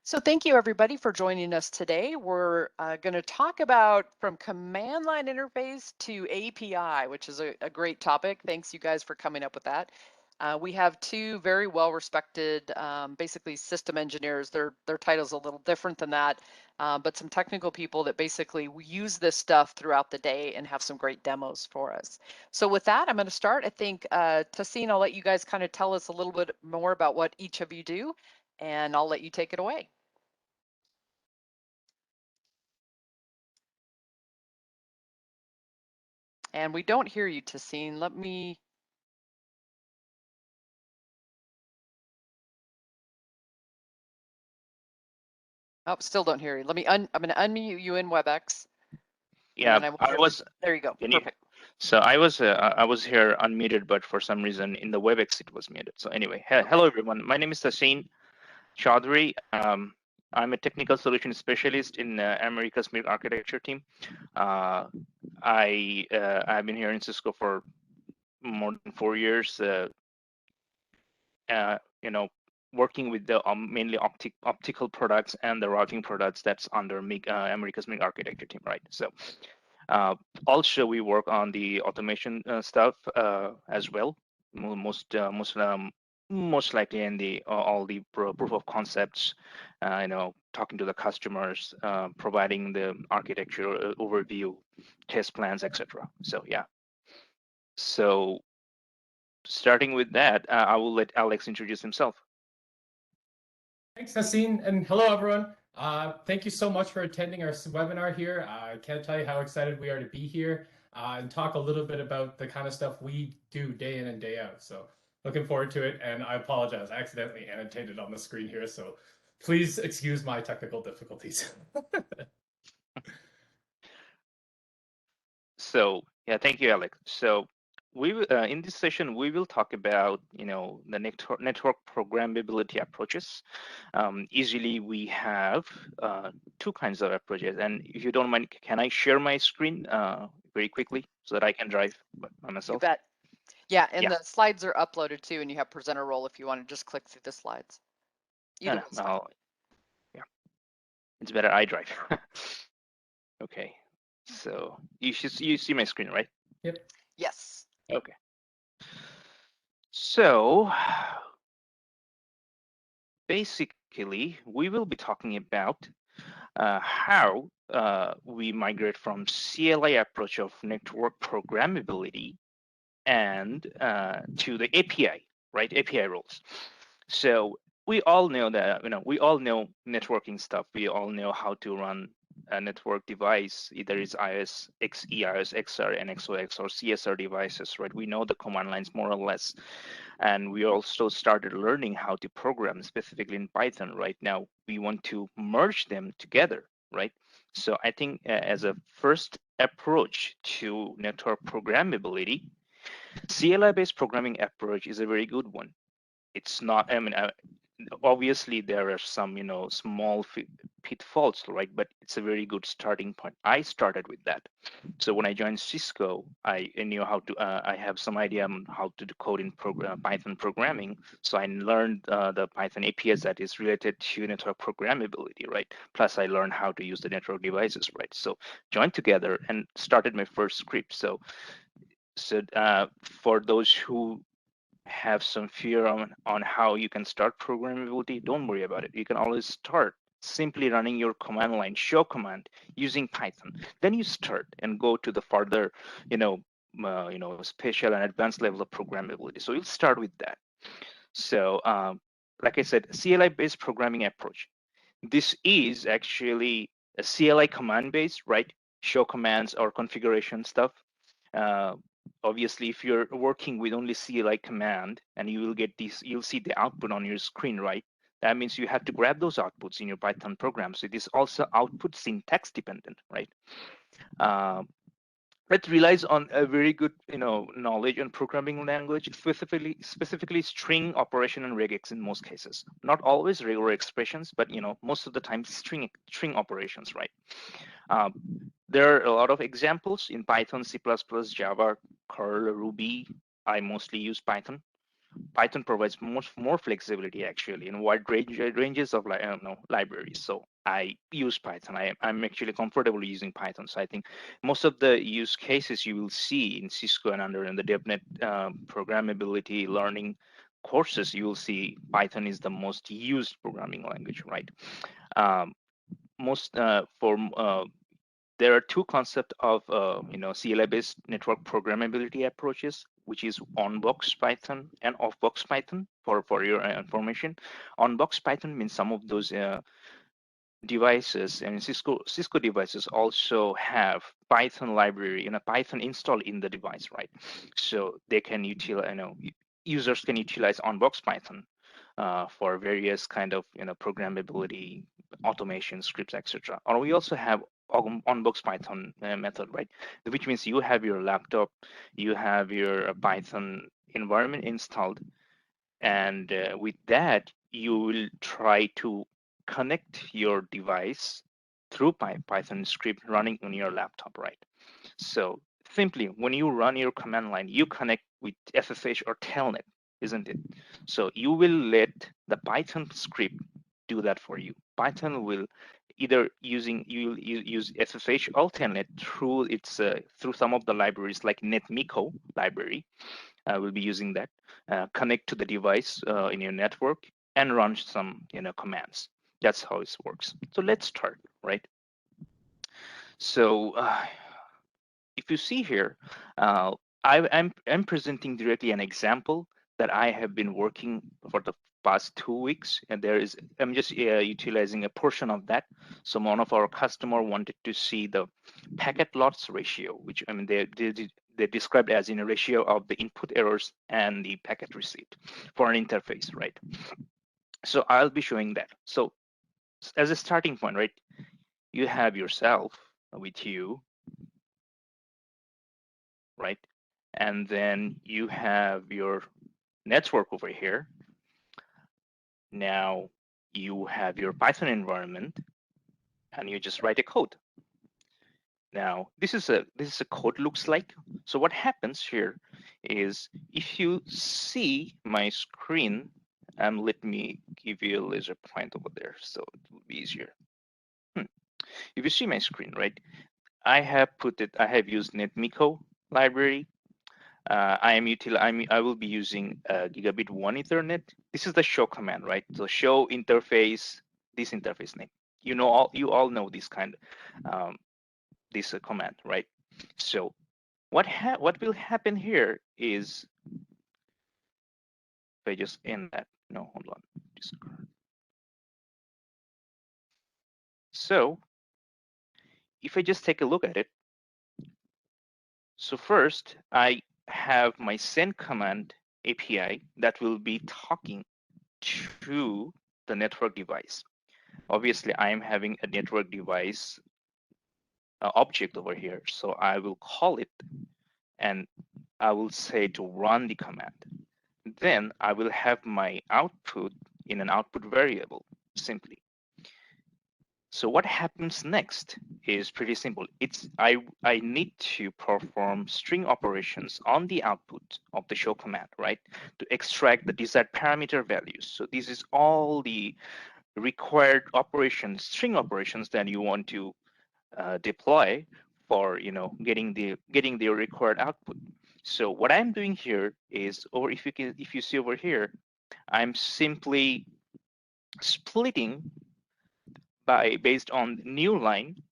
So thank you everybody for joining us today. We're going to talk about from command line interface to API, which is a great topic. Thanks you guys for coming up with that. We have two very well-respected, basically system engineers. Their title's a little different than that, but some technical people that basically use this stuff throughout the day and have some great demos for us. So with that, I'm going to start. I think, Tahsin, I'll let you guys kind of tell us a little bit more about what each of you do, and I'll let you take it away. And we don't hear you, Tahsin. Let me. Oh, still don't hear you. Let me. I'm going to unmute you in WebEx. Yeah, I was. There you go. Perfect. So I was here unmuted, but for some reason in the WebEx it was muted. So anyway, hello everyone. My name is Tahsin Chowdhury. I'm a technical solution specialist in America's Milk Architecture team. I've been here in Cisco for more than 4 years. Working with the mainly optical products and the routing products that's under America's Milk Architecture team, right? So also we work on the automation stuff as well. Most likely in the all the proof of concepts, talking to the customers, providing the architecture overview, test plans, etc. So yeah. So starting with that, I will let Alex introduce himself. Thanks, Tahsin, and hello, everyone. Thank you so much for attending our webinar here. I can't tell you how excited we are to be here and talk a little bit about the kind of stuff we do day in and day out. So looking forward to it, and I apologize. I accidentally annotated on the screen here, so please excuse my technical difficulties. So yeah, thank you, Alex. So we in this session we will talk about the network programmability approaches. Usually we have two kinds of approaches, and if you don't mind, can I share my screen very quickly so that I can drive by myself? You bet. Yeah, and the slides are uploaded too, and you have presenter role if you want to just click through the slides. Yeah, it's better I drive. Okay, so you see my screen, right? Yep. Yes. Okay. So basically, we will be talking about how we migrate from CLI approach of network programmability and to the API, right? API rules. So we all know that, we all know networking stuff. We all know how to run a network device, either it's iOS XE, iOS XR, NXOX, or CSR devices, right? We know the command lines more or less. And we also started learning how to program specifically in Python. Right now, we want to merge them together, right? So I think as a first approach to network programmability, CLI-based programming approach is a very good one. It's not, obviously there are some, small pitfalls, right? But it's a very good starting point. I started with that. So when I joined Cisco, I knew how to, I have some idea on how to code in Python programming. So I learned the Python APIs that is related to network programmability, right? Plus I learned how to use the network devices, right? So joined together and started my first script. So for those who have some fear on how you can start programmability, don't worry about it. You can always start simply running your command line show command using Python. Then you start and go to the further, special and advanced level of programmability. So you'll start with that. So like I said, CLI-based programming approach. This is actually a CLI command based, right? Show commands or configuration stuff. Obviously, if you're working with only CLI command and you will get this, you'll see the output on your screen, right? That means you have to grab those outputs in your Python program. So it is also output syntax dependent, right? It relies on a very good, knowledge and programming language, specifically string operation and regex in most cases. Not always regular expressions, but most of the time string operations, right? There are a lot of examples in Python, C++, Java, Curl, Ruby. I mostly use Python. Python provides much more flexibility actually in wide ranges of libraries. So I use Python. I'm actually comfortable using Python. So I think most of the use cases you will see in Cisco and under in the DevNet programmability learning courses, you will see Python is the most used programming language, right? There are two concepts of CLI-based network programmability approaches, which is on-box Python and off-box Python. For your information, on-box Python means some of those devices and Cisco devices also have Python library, Python installed in the device, right? So they can utilize, users can utilize on-box Python for various kind of programmability, automation scripts, etc. Or we also have on-box Python method, right? Which means you have your laptop, you have your Python environment installed, and with that you will try to connect your device through Python script running on your laptop, right? So simply, when you run your command line, you connect with SSH or Telnet, isn't it? So you will let the Python script do that for you. Python will either you'll use SSH or Telnet through its through some of the libraries like netmiko library. We'll be using that. Connect to the device in your network and run some commands. That's how it works. So let's start, right? So if you see here, I'm presenting directly an example that I have been working for the past 2 weeks, and I'm just utilizing a portion of that. So one of our customer wanted to see the packet loss ratio, which they described as in a ratio of the input errors and the packet receipt for an interface, right? So I'll be showing that. So as a starting point, right, you have yourself with you, right? And then you have your network over here. Now you have your Python environment, and you just write a code. Now this is a code looks like. So what happens here is if you see my screen, let me give you a laser point over there so it will be easier. If you see my screen, right, I have used netmiko library. I will be using gigabit 1 Ethernet. This is the show command, right? So show interface, this interface name. You all know this this command, right? So what will happen here is if I just end that. No, hold on. So if I just take a look at it, so first I have my send command API that will be talking to the network device. Obviously, I am having a network device object over here. So I will call it and I will say to run the command. Then I will have my output in an output variable simply. So what happens next is pretty simple. I need to perform string operations on the output of the show command, right? To extract the desired parameter values. So this is all the required operations, string operations that you want to deploy for getting the required output. So what I'm doing here is, or if you see over here, I'm simply splitting based on new line.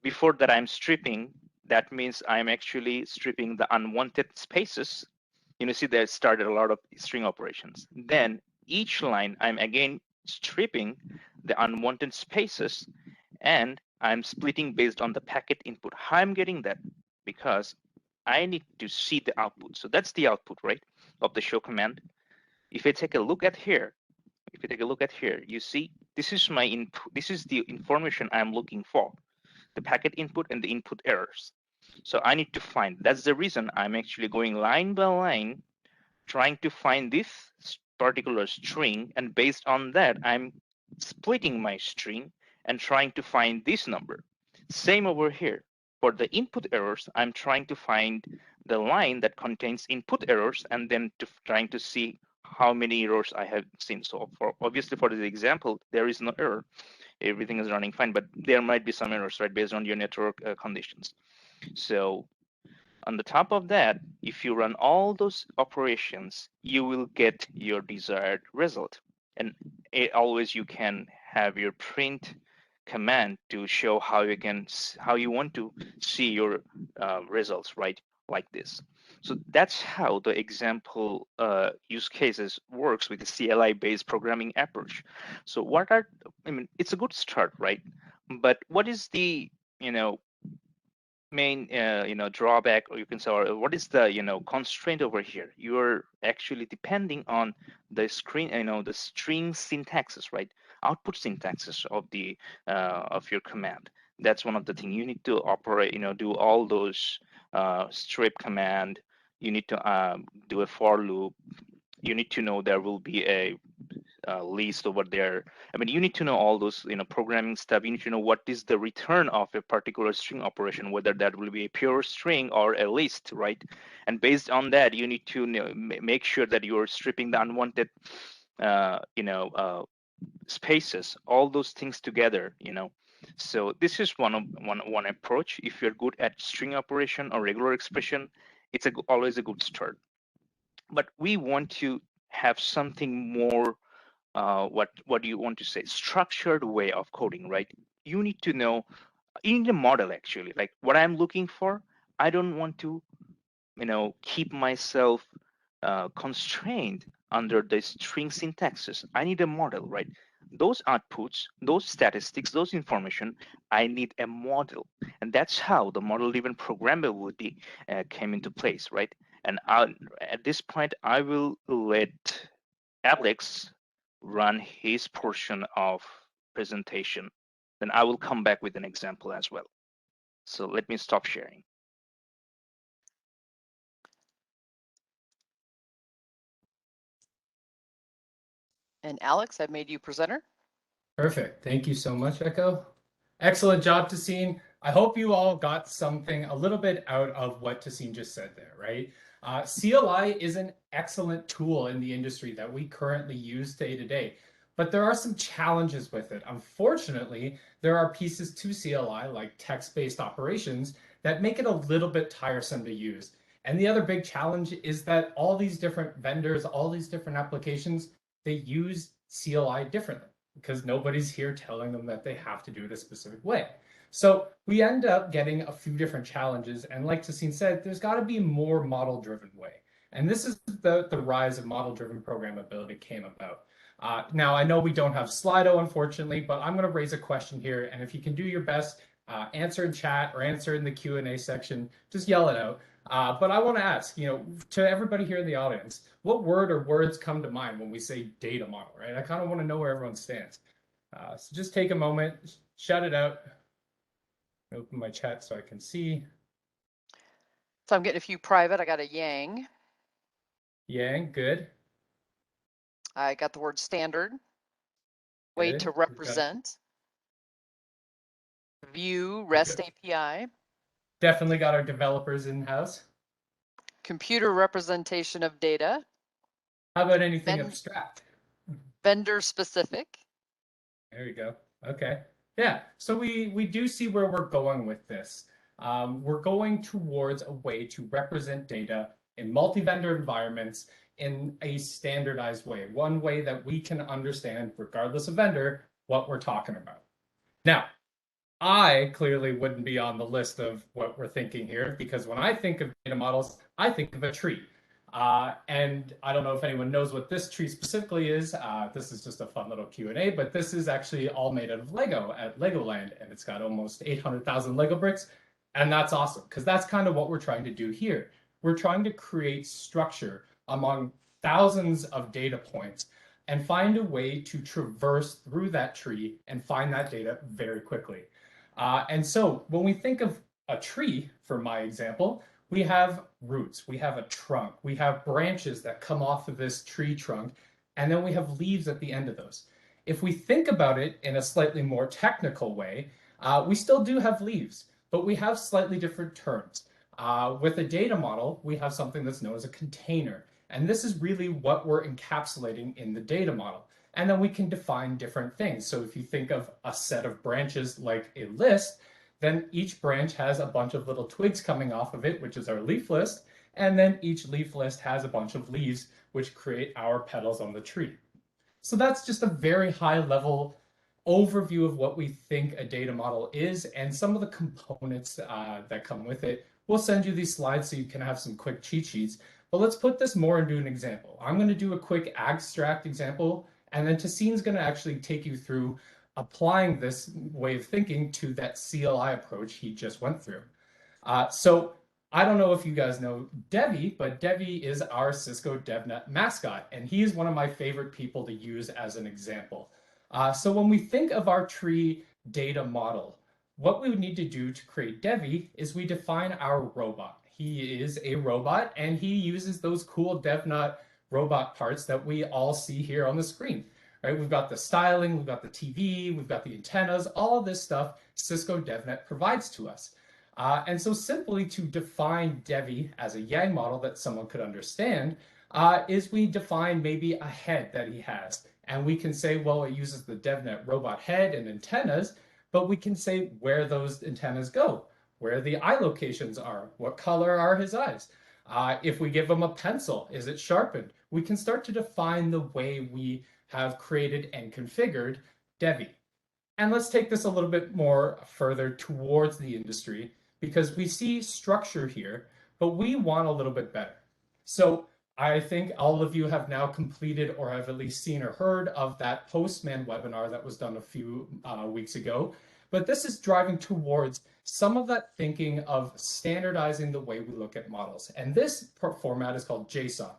Before that, I'm stripping. That means I'm actually stripping the unwanted spaces. See that started a lot of string operations. Then each line, I'm again stripping the unwanted spaces, and I'm splitting based on the packet input. How I'm getting that? Because I need to see the output. So that's the output, right, of the show command. If I take a look at here, you see this is my input. This is the information I'm looking for, the packet input and the input errors. So I need to find. That's the reason I'm actually going line by line, trying to find this particular string, and based on that, I'm splitting my string and trying to find this number. Same over here. For the input errors, I'm trying to find the line that contains input errors and then trying to see how many errors I have seen. So for obviously for the example, there is no error. Everything is running fine, but there might be some errors, right, based on your network conditions. So on the top of that, if you run all those operations, you will get your desired result. And always you can have your print command to show how you want to see your results, right? Like this. So that's how the example use cases works with the CLI based programming approach. So it's a good start, right? But what is the main drawback, or you can say, or what is the constraint over here? You're actually depending on the the string syntaxes, right? Output syntaxes of your command. That's one of the things you need to operate, do all those strip command. You need to do a for loop. You need to know there will be a list over there. I mean, you need to know all those, programming stuff. You need to know what is the return of a particular string operation, whether that will be a pure string or a list, right? And based on that, you need to make sure that you're stripping the unwanted, spaces, all those things together, So this is one approach. If you're good at string operation or regular expression, it's always a good start. But we want to have something more what do you want to say, structured way of coding, right? You need to know, you need a model actually, like what I'm looking for. I don't want to keep myself constrained under the string syntaxes. I need a model, right? Those outputs, those statistics, those information, I need a model. And that's how the model-driven programmability came into place, right? And at this point, I will let Alex run his portion of presentation. Then I will come back with an example as well. So let me stop sharing. And Alex, I've made you presenter. Perfect. Thank you so much, Echo. Excellent job, Tahsin. I hope you all got something a little bit out of what Tahsin just said there, right? CLI is an excellent tool in the industry that we currently use day to day, but there are some challenges with it. Unfortunately, there are pieces to CLI, like text-based operations, that make it a little bit tiresome to use. And the other big challenge is that all these different vendors, all these different applications, they use CLI differently, because nobody's here telling them that they have to do it a specific way. So we end up getting a few different challenges. And like Tahsin said, there's got to be more model-driven way. And this is the rise of model-driven programmability came about. Now, I know we don't have Slido, unfortunately, but I'm going to raise a question here. And if you can do your best, answer in chat or answer in the Q&A section, just yell it out. But I want to ask, to everybody here in the audience, what word or words come to mind when we say data model, right? I kind of want to know where everyone stands. So just take a moment, shout it out. Open my chat so I can see. So I'm getting a few private. I got a Yang. Yang, good. I got the word standard. Way Good. to represent. View, REST API. Definitely got our developers in-house. Computer representation of data. How about anything abstract? Vendor specific. There you go. Okay. Yeah. So we do see where we're going with this. We're going towards a way to represent data in multi-vendor environments in a standardized way, one way that we can understand, regardless of vendor, what we're talking about. Now, I clearly wouldn't be on the list of what we're thinking here, because when I think of data models, I think of a tree. And I don't know if anyone knows what this tree specifically is. This is just a fun little Q&A, but this is actually all made out of Lego at Legoland, and it's got almost 800,000 Lego bricks. And that's awesome, because that's kind of what we're trying to do here. We're trying to create structure among thousands of data points and find a way to traverse through that tree and find that data very quickly. And so when we think of a tree, for my example, we have roots, we have a trunk, we have branches that come off of this tree trunk, and then we have leaves at the end of those. If we think about it in a slightly more technical way, we still do have leaves, but we have slightly different terms. With a data model, we have something that's known as a container. And this is really what we're encapsulating in the data model. And then we can define different things. So if you think of a set of branches like a list, then each branch has a bunch of little twigs coming off of it, which is our leaf list. And then each leaf list has a bunch of leaves, which create our petals on the tree. So that's just a very high level overview of what we think a data model is and some of the components that come with it. We'll send you these slides so you can have some quick cheat sheets. But let's put this more into an example. I'm going to do a quick abstract example, and then Tahsin's going to actually take you through applying this way of thinking to that CLI approach he just went through. So I don't know if you guys know Devvie, but Devvie is our Cisco DevNet mascot, and he is one of my favorite people to use as an example. So when we think of our tree data model, what we would need to do to create Devvie is we define our robot. He is a robot, and he uses those cool DevNet robot parts that we all see here on the screen. Right? We've got the styling, we've got the TV, we've got the antennas, all of this stuff Cisco DevNet provides to us. And so simply to define Devvie as a Yang model that someone could understand is we define maybe a head that he has. And we can say, well, it uses the DevNet robot head and antennas, but we can say where those antennas go, where the eye locations are, what color are his eyes. If we give him a pencil, is it sharpened? We can start to define the way we have created and configured Devvie. And let's take this a little bit more further towards the industry because we see structure here, but we want a little bit better. So I think all of you have now completed or have at least seen or heard of that Postman webinar that was done a few weeks ago. But this is driving towards some of that thinking of standardizing the way we look at models. And this format is called JSON.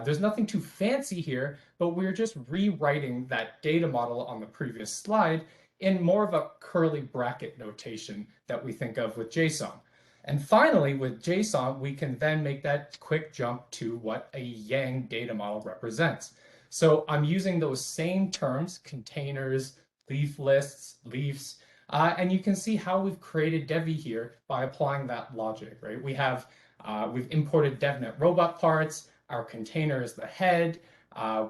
There's nothing too fancy here, but we're just rewriting that data model on the previous slide in more of a curly bracket notation that we think of with JSON. And finally, with JSON, we can then make that quick jump to what a Yang data model represents. So I'm using those same terms, containers, leaf lists, leaves, and you can see how we've created Devvie here by applying that logic, right? We've imported DevNet robot parts, our container is the head,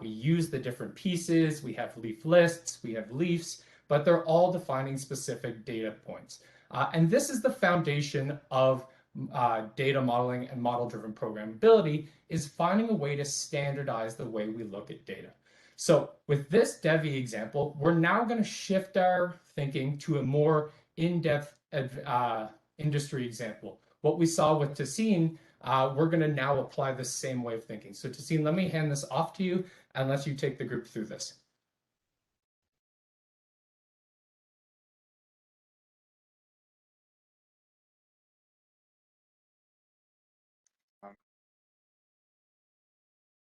we use the different pieces, we have leaf lists, we have leaves, but they're all defining specific data points. And this is the foundation of data modeling and model-driven programmability, is finding a way to standardize the way we look at data. So with this Devvie example, we're now going to shift our thinking to a more in-depth industry example. What we saw with Tahsin, we're going to now apply the same way of thinking. So Tahsin, let me hand this off to you and let you take the group through this.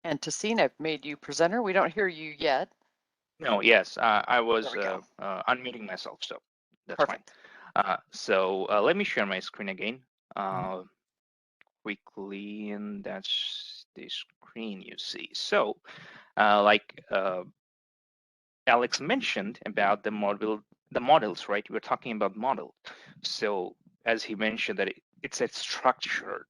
And Tahsin, I've made you presenter. We don't hear you yet. No, yes, I was unmuting myself, so that's Perfect. fine. So let me share my screen again quickly, and that's the screen you see. So like Alex mentioned about the models, right? We're talking about model. So as he mentioned that it's a structured,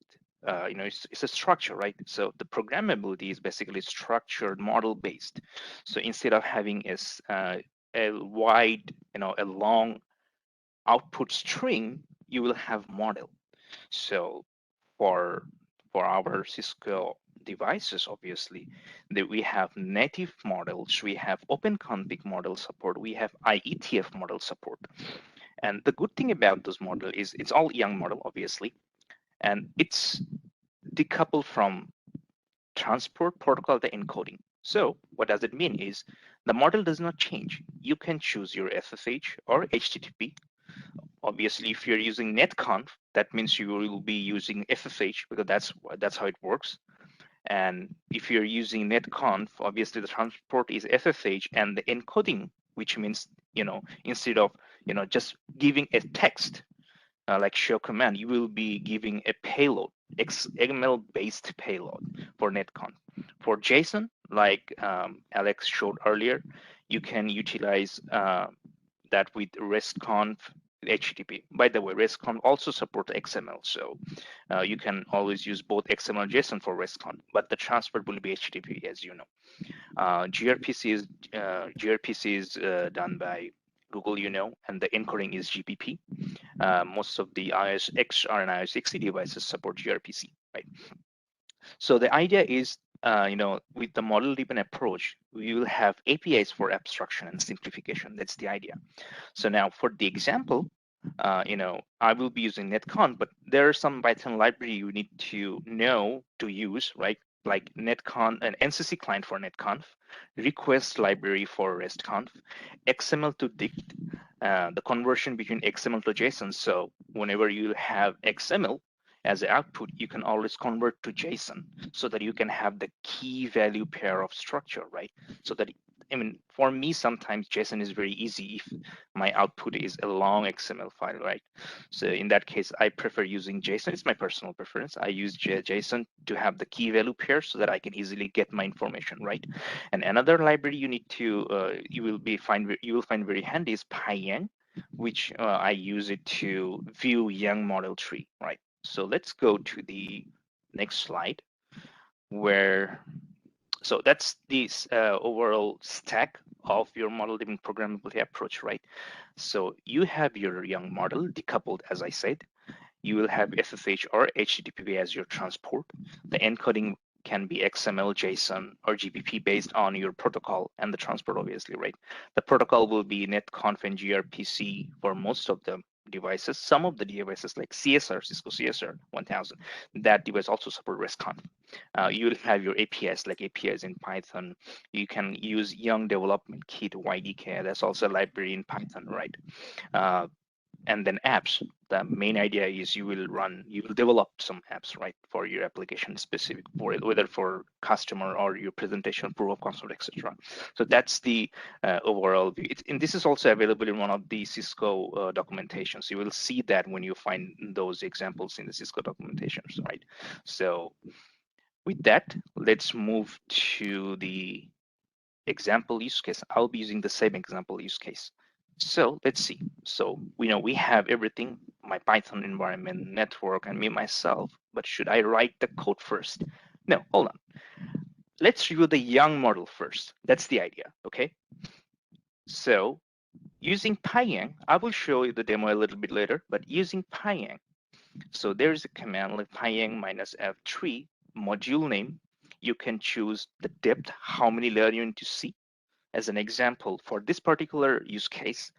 it's a structure, right? So the programmability is basically structured model-based. So instead of having a wide, a long output string, you will have model. So for our Cisco devices, obviously, that we have native models, we have OpenConfig model support, we have IETF model support. And the good thing about this model is it's all Yang model, obviously, and it's decoupled from transport protocol, the encoding. So what does it mean is the model does not change. You can choose your SSH or HTTP. Obviously, if you're using netconf, that means you will be using SSH because that's how it works. And if you're using netconf, obviously the transport is SSH, and the encoding, which means instead of just giving a text like show command, you will be giving a payload, XML based payload for netconf. For JSON, like Alex showed earlier, you can utilize that with RESTconf HTTP. By the way, RESTConf also supports XML, so you can always use both XML and JSON for RESTConf, but the transfer will be HTTP, as you know. gRPC is done by Google, you know, and the encoding is GPP. Most of the iOS XR and iOS XE devices support gRPC, right? So the idea is, you know, with the model-driven approach, we will have APIs for abstraction and simplification. That's the idea. So now for the example, you know, I will be using netconf, but there are some Python library you need to know to use, right? Like netconf, an NCC client for netconf, request library for RESTconf, XML to dict, the conversion between XML to JSON. So whenever you have XML as an output, you can always convert to JSON so that you can have the key value pair of structure, right? So that, I mean, for me, sometimes JSON is very easy if my output is a long XML file, right? So in that case, I prefer using JSON. It's my personal preference. I use JSON to have the key value pair so that I can easily get my information, right? And another library you need to, you will find very handy is Pyang, which I use it to view young model tree, right? So let's go to the next slide where, so that's the overall stack of your model-driven programmability approach, right? So you have your young model decoupled, as I said. You will have SSH or HTTP as your transport. The encoding can be XML, JSON, or GPP based on your protocol and the transport, obviously, right? The protocol will be netconf and gRPC for most of the devices. Some of the devices like CSR, Cisco CSR 1000, that device also support RESTconf. You'll have your APIs like APIs in Python. You can use Young Development Kit, YDK. That's also a library in Python, right? And then apps. The main idea is you will develop some apps, right, for your application specific for it, whether for customer or your presentation, proof of concept, etc. So that's the overall view. And this is also available in one of the Cisco documentations. You will see that when you find those examples in the Cisco documentations, right? So with that, let's move to the example use case. I'll be using the same example use case. So let's see. So we know we have everything, my Python environment, network, and me myself, but should I write the code first? No, hold on. Let's review the young model first. That's the idea, okay? So using Pyang, I will show you the demo a little bit later, but using Pyang, so there's a command like Pyang -f3 module name. You can choose the depth, how many layers you need to see. As an example, for this particular use case,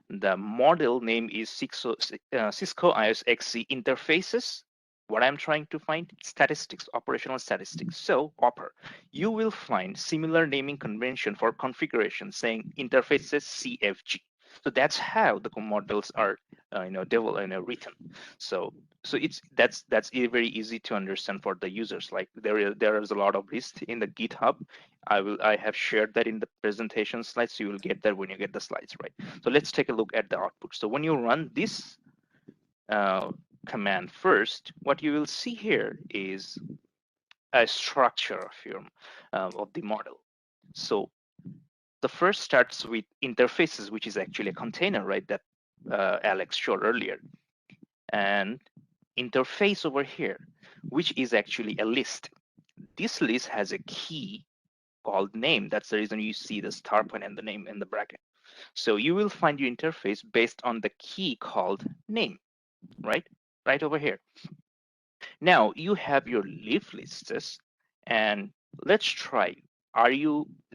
the model name is Cisco iOS XE interfaces. What I'm trying to find, statistics, operational statistics. So OPER, you will find similar naming convention for configuration saying interfaces CFG. So that's how the models are, written. So that's very easy to understand for the users. Like there is a lot of list in the GitHub. I have shared that in the presentation slides. So you will get that when you get the slides, right? So let's take a look at the output. So when you run this command first, what you will see here is a structure of your of the model. So the first starts with interfaces, which is actually a container, right? That Alex showed earlier, and interface over here, which is actually a list. This list has a key called name. That's the reason you see the star point and the name in the bracket. So you will find your interface based on the key called name, right? Right over here. Now you have your leaf lists, and let's try.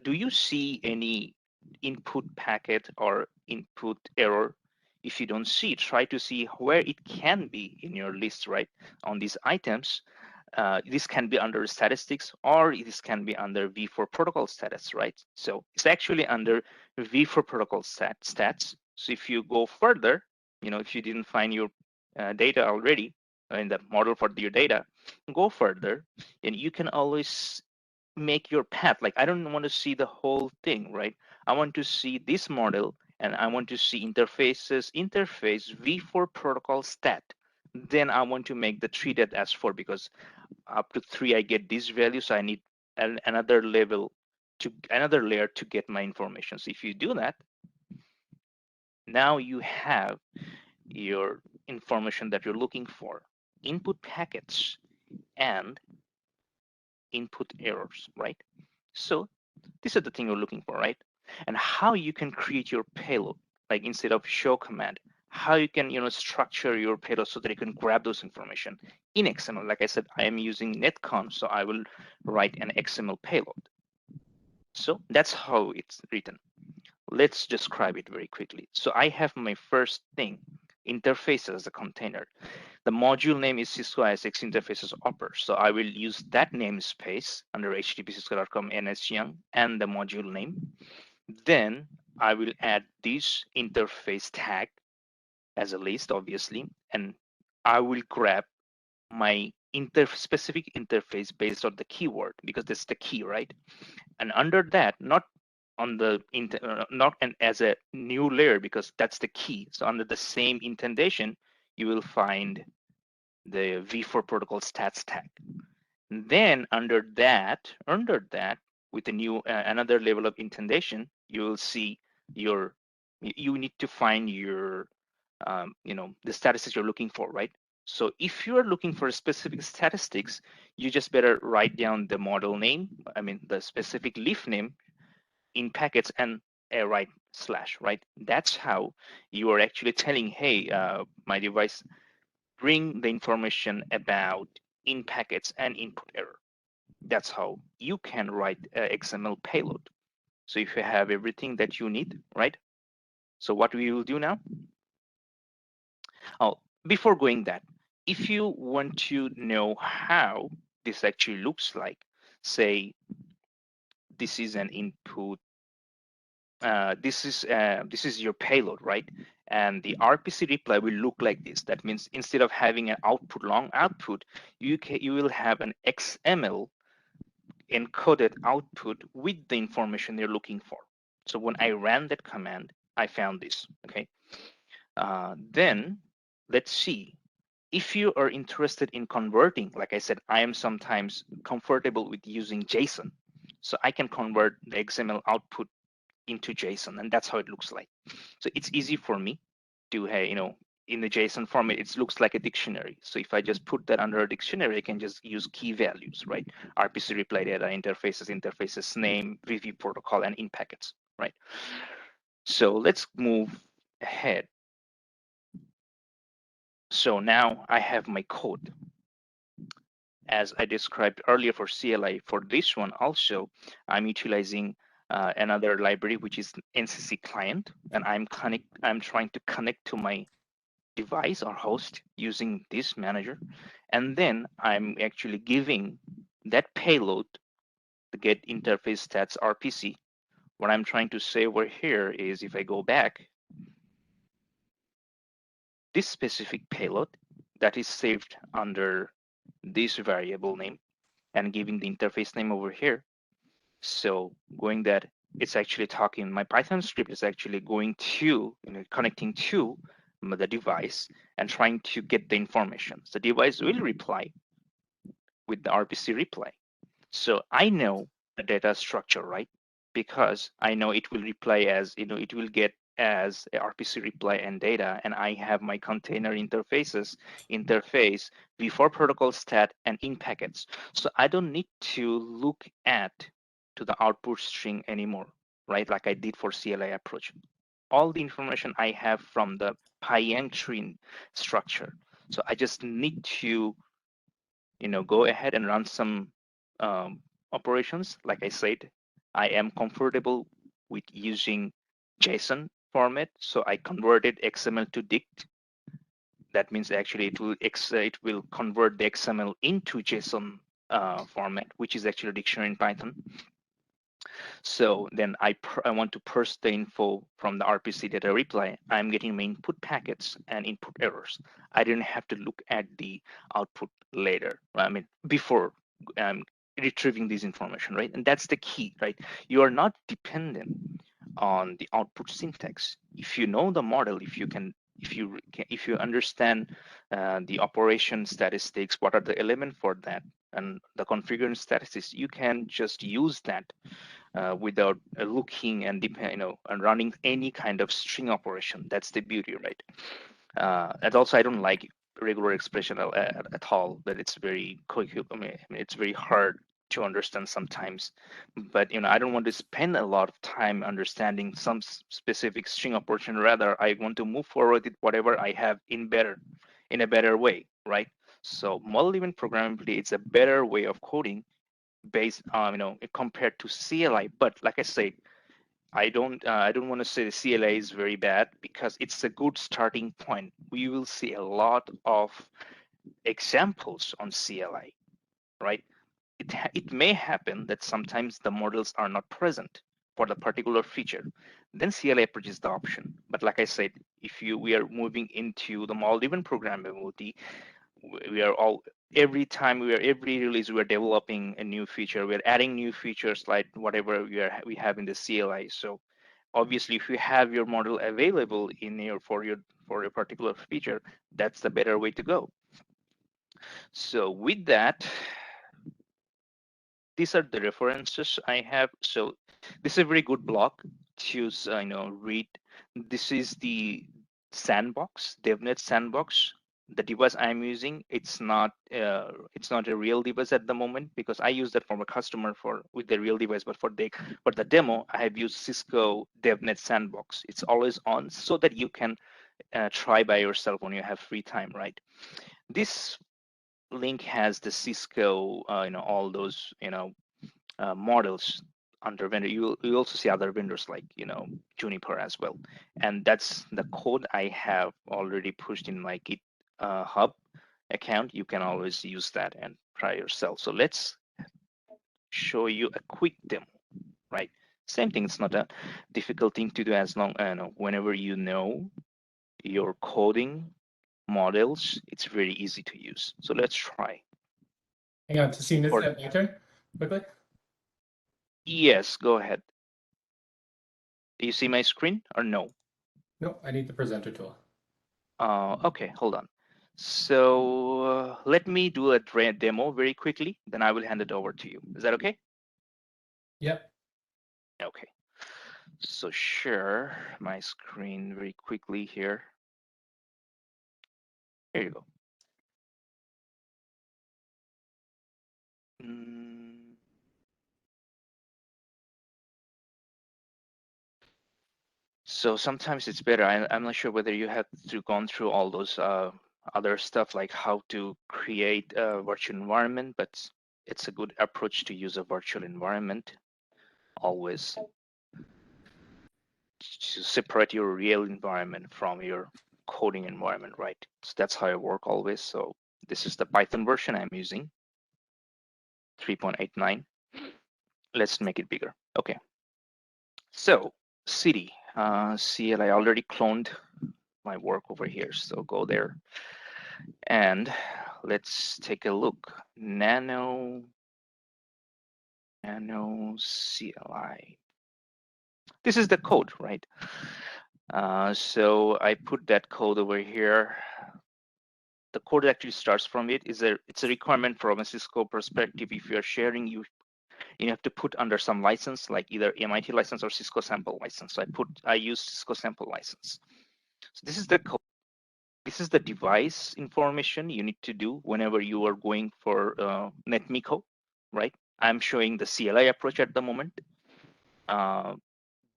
Do you see any input packet or input error? If you don't see, try to see where it can be in your list, right? On these items, this can be under statistics, or this can be under V4 protocol status, right? So it's actually under V4 protocol stats. So if you go further, if you didn't find your data already in the model for your data, go further, and you can always make your path. Like, I don't want to see the whole thing, right? I want to see this model, and I want to see interface V4 protocol stat. Then I want to make the treated as 4 because up to 3 I get this value, so I need another layer to get my information. So if you do that, now you have your information that you're looking for, input packets and input errors, right? So this is the thing you're looking for, right? And how you can create your payload, like instead of show command, how you can structure your payload so that you can grab those information in XML. Like I said, I am using netcon, so I will write an XML payload. So that's how it's written. Let's describe it very quickly. So I have my first thing, interface as a container. The module name is Cisco ISX Interfaces Opera. So I will use that namespace under http://cisco.com nsyoung and the module name. Then I will add this interface tag as a list, obviously, and I will grab my specific interface based on the keyword because that's the key, right? And under that, not on the not and as a new layer because that's the key. So under the same indentation, you will find the v4 protocol stats tag. And then under that, with a new another level of indentation, you will see your you need to find your the statistics you're looking for, right? So if you are looking for specific statistics, you just better write down the model name, the specific leaf name in packets and a right slash, right? That's how you are actually telling, hey, my device, bring the information about in packets and input error. That's how you can write XML payload. So if you have everything that you need, right? So what we will do now? Oh, before going that, if you want to know how this actually looks like, say this is an input, this is your payload, right? And the RPC reply will look like this. That means instead of having an output, long output, you will have an XML encoded output with the information you're looking for. So when I ran that command, I found this, okay? Then let's see. If you are interested in converting, like I said, I am sometimes comfortable with using JSON. So I can convert the XML output into JSON, and that's how it looks like. So it's easy for me to, in the JSON format, it looks like a dictionary. So if I just put that under a dictionary, I can just use key values, right? RPC reply data, interfaces name, VV protocol, and in packets, right? So let's move ahead. So now I have my code. As I described earlier for CLI, for this one also, I'm utilizing another library, which is NCC client, and I'm trying to connect to my device or host using this manager, and then I'm actually giving that payload to get interface stats RPC. What I'm trying to say over here is, if I go back, this specific payload that is saved under this variable name and giving the interface name over here. So going that, it's actually talking, my Python script is actually going to, connecting to the device and trying to get the information. The device will reply with the RPC reply. So I know the data structure, right? Because I know it will reply as, it will get as a RPC reply and data, and I have my container interface, v4 protocol stat, and in packets. So I don't need to look at to the output string anymore, right? Like I did for CLI approach. All the information I have from the Pyang tree structure. So I just need to, go ahead and run some operations. Like I said, I am comfortable with using JSON format, so I converted XML to dict. That means actually it will convert the XML into JSON format, which is actually a dictionary in Python. So then I want to parse the info from the RPC data reply. I'm getting my input packets and input errors. I didn't have to look at the output later. Before retrieving this information, right? And that's the key, right? You are not dependent on the output syntax. If you know the model, if you understand the operation statistics, what are the elements for that, and the configuration statistics, you can just use that without looking and and running any kind of string operation. That's the beauty, right? And also, I don't like regular expression at all. That it's very quick. I mean, it's very hard to understand sometimes. But I don't want to spend a lot of time understanding some specific string operation. Rather, I want to move forward with whatever I have in a better way, right? So model-driven programmability, it's a better way of coding based on compared to CLI. But like I said, I don't want to say the CLI is very bad, because it's a good starting point. We will see a lot of examples on CLI, right? It may happen that sometimes the models are not present for the particular feature. Then CLI approaches the option. But like I said, if we are moving into the model-driven programmability, we are all every release we are developing a new feature. We're adding new features like whatever we have in the CLI. So obviously, if you have your model available for your particular feature, that's the better way to go. So with that, these are the references I have. So this is a very good blog to read. This is the sandbox, DevNet sandbox. The device I'm using, it's not a real device at the moment, because I use that from a customer with the real device. But for the demo, I have used Cisco DevNet sandbox. It's always on, so that you can try by yourself when you have free time, right? This link has the Cisco, all those models under vendor. You also see other vendors like Juniper as well, and that's the code I have already pushed in my GitHub account. You can always use that and try yourself. So let's show you a quick demo, right? Same thing. It's not a difficult thing to do, as long whenever you know your coding models, it's very easy to use. So let's try. Hang on, Tahsin, is that my turn? Quickly. Yes, go ahead. Do you see my screen or no? No, I need the presenter tool. Okay, hold on. So let me do a demo very quickly, then I will hand it over to you. Is that okay? Yep. Okay. So share my screen very quickly here. Here you go. So sometimes it's better. I'm not sure whether you have gone through all those other stuff, like how to create a virtual environment, but it's a good approach to use a virtual environment always, to separate your real environment from your coding environment, right? So that's how I work always. So this is the Python version I'm using, 3.89. Let's make it bigger. Okay. So city, CLI, I already cloned my work over here. So go there and let's take a look. Nano CLI. This is the code, right? So I put that code over here. The code actually starts from it. It's a requirement from a Cisco perspective. If you're sharing, you have to put under some license, like either MIT license or Cisco sample license. So I use Cisco sample license. So this is the code. This is the device information you need to do whenever you are going for NetMiko, right? I'm showing the CLI approach at the moment.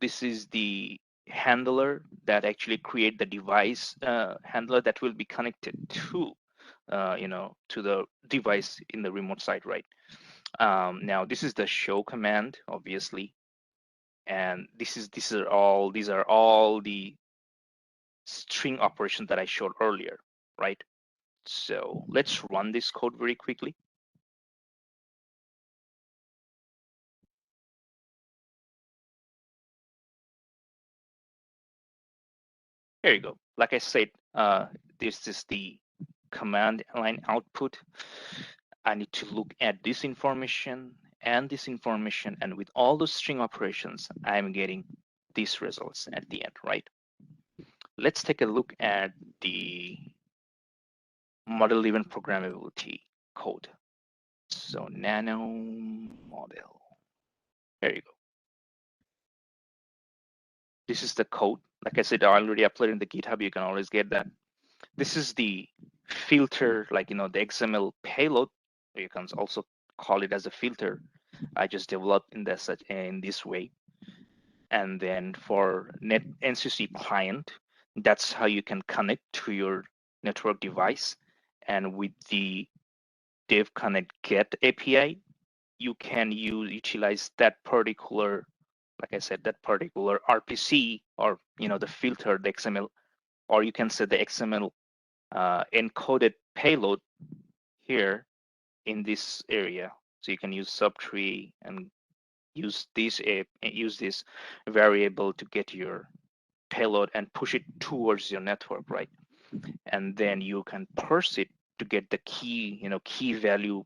This is the handler that actually create the device handler that will be connected to to the device in the remote side, right? Now this is the show command, obviously, and these are all the string operations that I showed earlier, right? So let's run this code very quickly. Here you go. Like I said, this is the command line output. I need to look at this information and this information, and with all those string operations, I'm getting these results at the end, right? Let's take a look at the model-driven programmability code. So nano model. There you go. This is the code. Like I said, I already uploaded in the GitHub. You can always get that. This is the filter, like, the XML payload. You can also call it as a filter. I just developed in this way. And then for NCC client, that's how you can connect to your network device. And with the Dev Connect Get API, you can utilize that particular, like I said, that particular RPC, or the filter, the XML, or you can set the XML encoded payload here in this area. So you can use subtree and use this variable to get your payload and push it towards your network, right? And then you can parse it to get the key value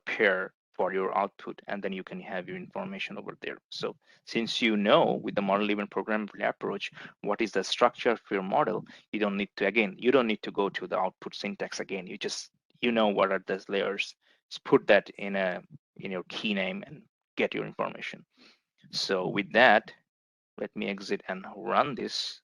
pair for your output, and then you can have your information over there. So since with the model-driven programmability approach what is the structure of your model, you don't need to go to the output syntax again. You know what are those layers. Just put that in your key name and get your information. So with that, let me exit and run this,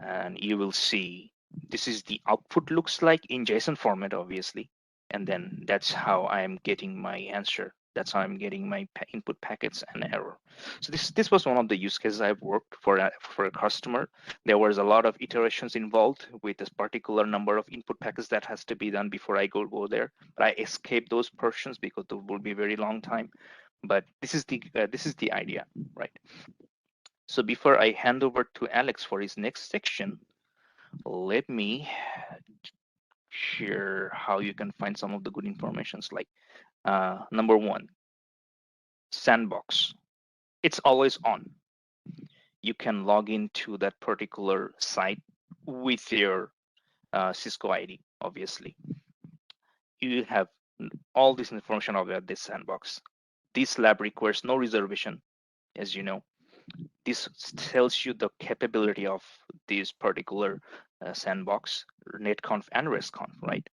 and you will see this is the output looks like in JSON format, obviously, and then that's how I am getting my answer. That's how I'm getting my input packets and error. So this was one of the use cases I've worked for a customer. There was a lot of iterations involved with this particular number of input packets that has to be done before I go there. But I escaped those portions because it will be a very long time. But this is the idea, right? So before I hand over to Alex for his next section, let me share how you can find some of the good informations. Like number one, sandbox. It's always on. You can log into that particular site with your Cisco ID, obviously. You have all this information about this sandbox. This lab requires no reservation, as you know. This tells you the capability of this particular sandbox, netconf and restconf, right?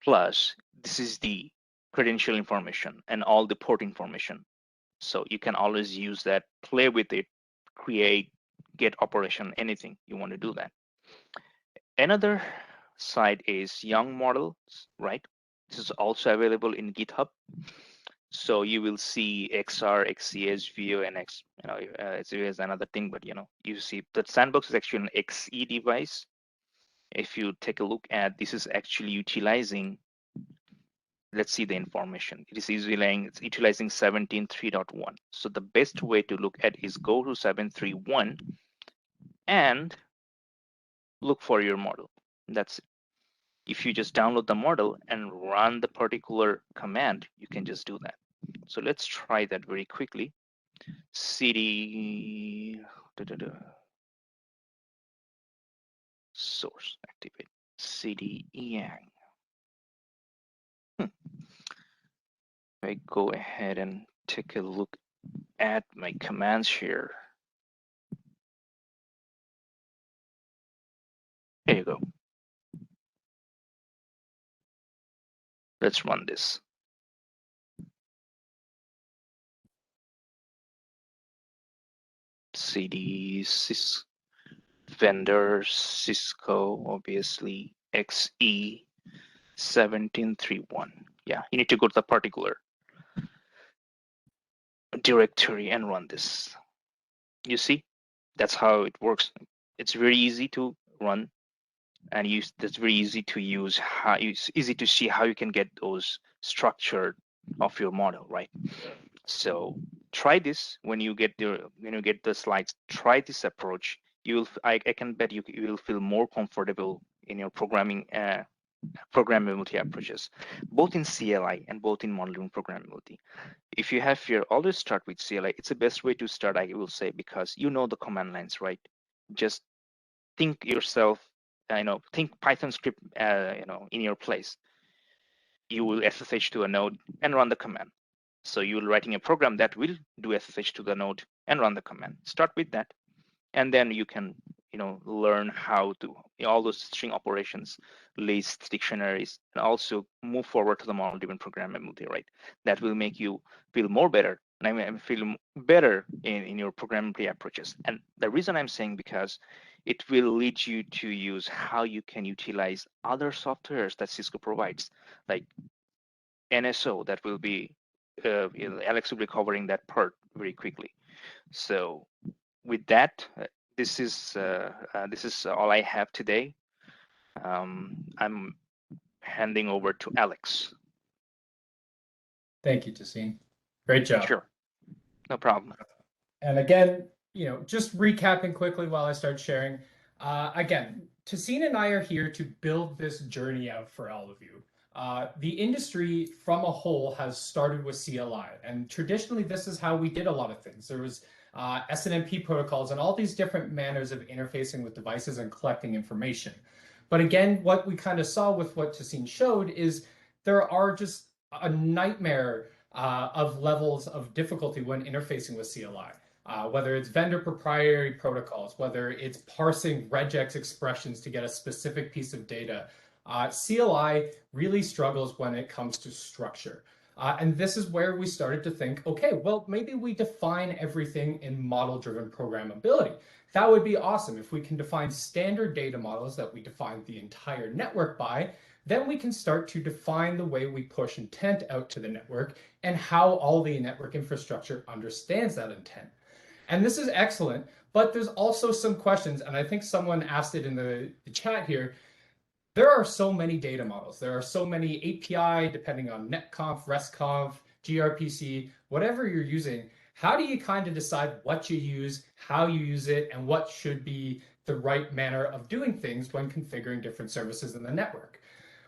Plus, this is the credential information and all the port information. So you can always use that, play with it, create, get operation, anything you want to do that. Another side is Young Models, right? This is also available in GitHub. So you will see XR, XCS, VO, and X. XVO is another thing, but you see that sandbox is actually an XE device. If you take a look at, this is actually utilizing. Let's see the information. It is utilizing 17.3.1. So the best way to look at is go to 7.3.1 and look for your model. That's it. If you just download the model and run the particular command, you can just do that. So let's try that very quickly. cd source activate cd yang. I go ahead and take a look at my commands here. There you go. Let's run this. cd vendor Cisco, obviously XE 17.3.1. Yeah, you need to go to the particular directory and run this. You see, that's how it works. It's very easy to run, and that's very easy to use. It's easy to see how you can get those structured of your model, right? So try this when you get the slides. Try this approach. I can bet you will feel more comfortable in your programmability approaches, both in CLI and both in model-driven programmability. If you have fear, always start with CLI. It's the best way to start, I will say, because you know the command lines, right? Just think yourself, think Python script, in your place. You will SSH to a node and run the command. So you're writing a program that will do SSH to the node and run the command. Start with that, and then you can learn how to all those string operations, lists, dictionaries, and also move forward to the model-driven programmability, right? That will make you feel more better and I feel better in your programmability approaches. And the reason I'm saying, because it will lead you to use how you can utilize other softwares that Cisco provides, like NSO. That will be Alex will be covering that part very quickly. So with that, this is all I have today. I'm handing over to Alex. Thank you, Tahsin. Great job. Sure, no problem. And again, just recapping quickly while I start sharing. Again, Tahsin and I are here to build this journey out for all of you. The industry from a whole has started with CLI, and traditionally this is how we did a lot of things. There was SNMP protocols and all these different manners of interfacing with devices and collecting information. But again, what we kind of saw with what Tahsin showed is there are just a nightmare of levels of difficulty when interfacing with CLI. Whether it's vendor proprietary protocols, whether it's parsing regex expressions to get a specific piece of data, CLI really struggles when it comes to structure. And this is where we started to think, okay, well, maybe we define everything in model-driven programmability. That would be awesome. If we can define standard data models that we define the entire network by, then we can start to define the way we push intent out to the network and how all the network infrastructure understands that intent. And this is excellent, but there's also some questions, and I think someone asked it in the chat here. There are so many data models. There are so many API, depending on netconf, restconf, gRPC, whatever you're using. How do you kind of decide what you use, how you use it, and what should be the right manner of doing things when configuring different services in the network?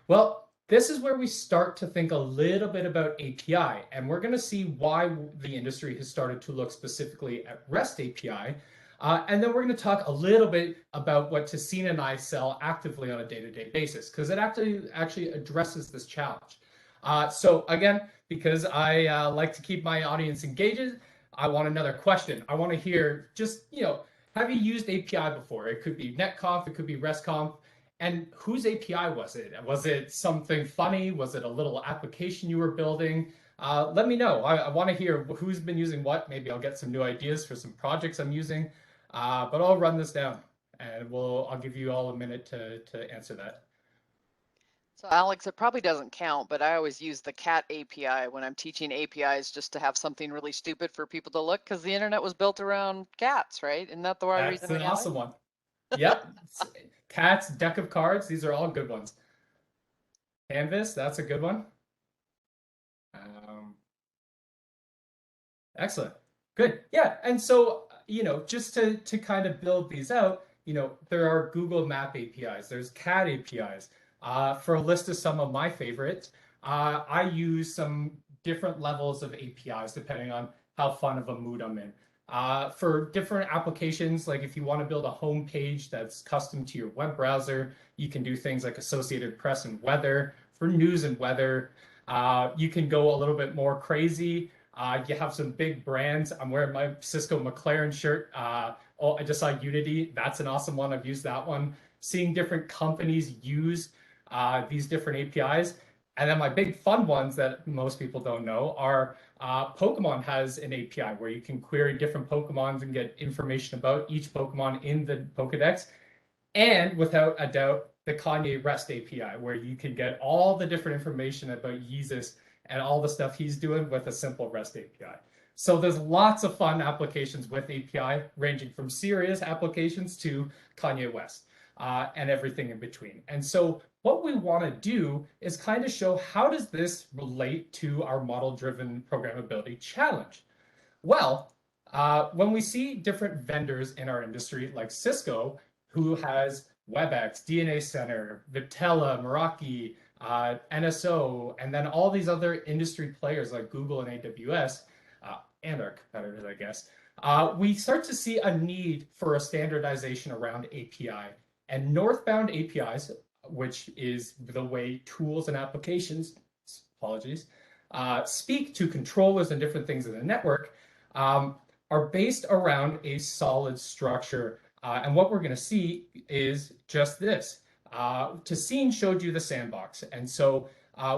Well, this is where we start to think a little bit about API, and we're going to see why the industry has started to look specifically at REST API. And then we're going to talk a little bit about what Tahsin and I sell actively on a day-to-day basis, because it actually addresses this challenge. So again, because I like to keep my audience engaged, I want another question. I want to hear just, have you used API before? It could be netconf, it could be restconf. And whose API was it? Was it something funny? Was it a little application you were building? Let me know. I want to hear who's been using what. Maybe I'll get some new ideas for some projects I'm using. But I'll run this down, and I'll give you all a minute to answer that. So Alex, it probably doesn't count, but I always use the cat API when I'm teaching APIs, just to have something really stupid for people to look, because the internet was built around cats, right? Isn't that the right reason? That's an awesome one. Yep. Cats, deck of cards, these are all good ones. Canvas, that's a good one. Excellent. Good. Yeah. And so, just to kind of build these out, there are Google Map APIs, there's CAD APIs. For a list of some of my favorites, I use some different levels of APIs depending on how fun of a mood I'm in. For different applications, like if you want to build a home page that's custom to your web browser, you can do things like Associated Press and Weather. For news and weather, you can go a little bit more crazy. You have some big brands. I'm wearing my Cisco McLaren shirt. I just saw Unity. That's an awesome one. I've used that one. Seeing different companies use these different APIs. And then my big fun ones that most people don't know are Pokemon has an API where you can query different Pokemons and get information about each Pokemon in the Pokedex. And without a doubt, the Kanye REST API, where you can get all the different information about Yeezus and all the stuff he's doing with a simple REST API. So there's lots of fun applications with API, ranging from serious applications to Kanye West and everything in between. And so what we want to do is kind of show, how does this relate to our model-driven programmability challenge? Well, when we see different vendors in our industry, like Cisco, who has WebEx, DNA Center, Vitella, Meraki, NSO, and then all these other industry players like Google and AWS, and our competitors, I guess, we start to see a need for a standardization around API. And northbound APIs, which is the way tools and applications, apologies, speak to controllers and different things in the network, are based around a solid structure. And what we're going to see is just this. Tahsin showed you the sandbox. And so